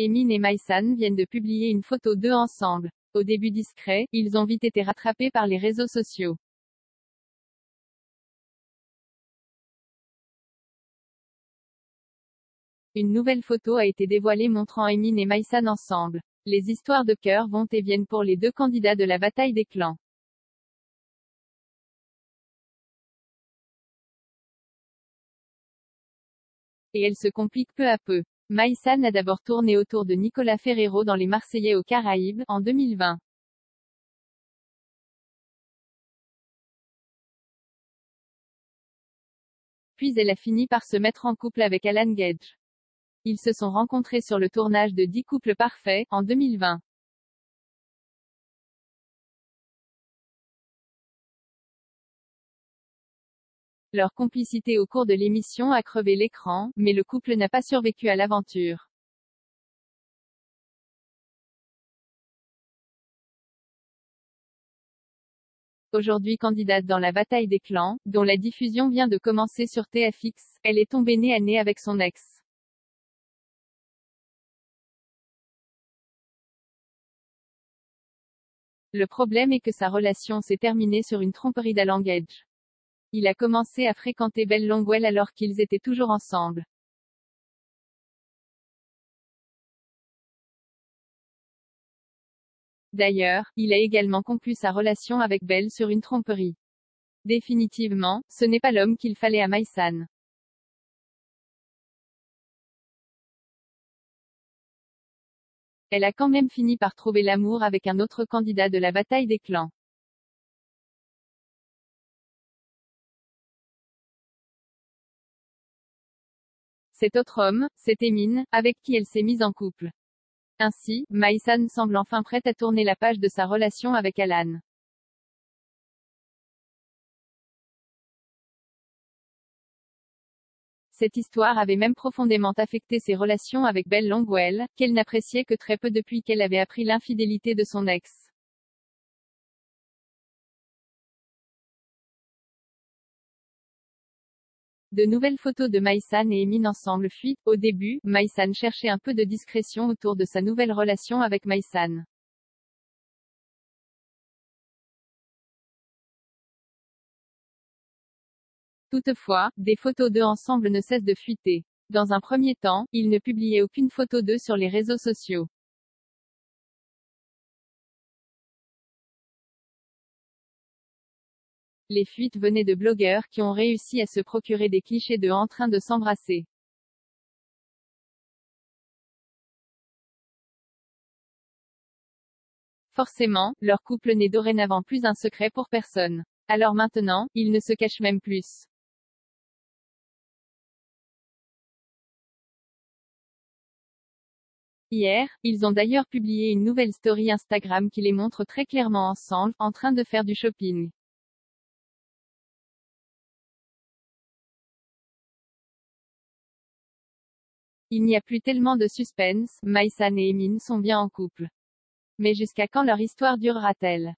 Emin et Maïsan viennent de publier une photo d'eux ensemble. Au début discret, ils ont vite été rattrapés par les réseaux sociaux. Une nouvelle photo a été dévoilée montrant Emin et Maïsan ensemble. Les histoires de cœur vont et viennent pour les deux candidats de la bataille des clans. Et elle se complique peu à peu. Maïsan a d'abord tourné autour de Nicolas Ferrero dans Les Marseillais aux Caraïbes, en 2020. Puis elle a fini par se mettre en couple avec Alan Gage. Ils se sont rencontrés sur le tournage de 10 couples parfaits, en 2020. Leur complicité au cours de l'émission a crevé l'écran, mais le couple n'a pas survécu à l'aventure. Aujourd'hui candidate dans la bataille des clans, dont la diffusion vient de commencer sur TFX, elle est tombée nez à nez avec son ex. Le problème est que sa relation s'est terminée sur une tromperie d'Alan Gage. Il a commencé à fréquenter Belle Longwell alors qu'ils étaient toujours ensemble. D'ailleurs, il a également conclu sa relation avec Belle sur une tromperie. Définitivement, ce n'est pas l'homme qu'il fallait à Maïsan. Elle a quand même fini par trouver l'amour avec un autre candidat de la bataille des clans. Cet autre homme, c'est Emin, avec qui elle s'est mise en couple. Ainsi, Maïsan semble enfin prête à tourner la page de sa relation avec Alan. Cette histoire avait même profondément affecté ses relations avec Belle Longwell, qu'elle n'appréciait que très peu depuis qu'elle avait appris l'infidélité de son ex. De nouvelles photos de Maïsan et Emin ensemble fuitent. Au début, Maïsan cherchait un peu de discrétion autour de sa nouvelle relation avec Maïsan. Toutefois, des photos d'eux ensemble ne cessent de fuiter. Dans un premier temps, il ne publiait aucune photo d'eux sur les réseaux sociaux. Les fuites venaient de blogueurs qui ont réussi à se procurer des clichés d'eux en train de s'embrasser. Forcément, leur couple n'est dorénavant plus un secret pour personne. Alors maintenant, ils ne se cachent même plus. Hier, ils ont d'ailleurs publié une nouvelle story Instagram qui les montre très clairement ensemble, en train de faire du shopping. Il n'y a plus tellement de suspense, Maïsan et Emin sont bien en couple. Mais jusqu'à quand leur histoire durera-t-elle?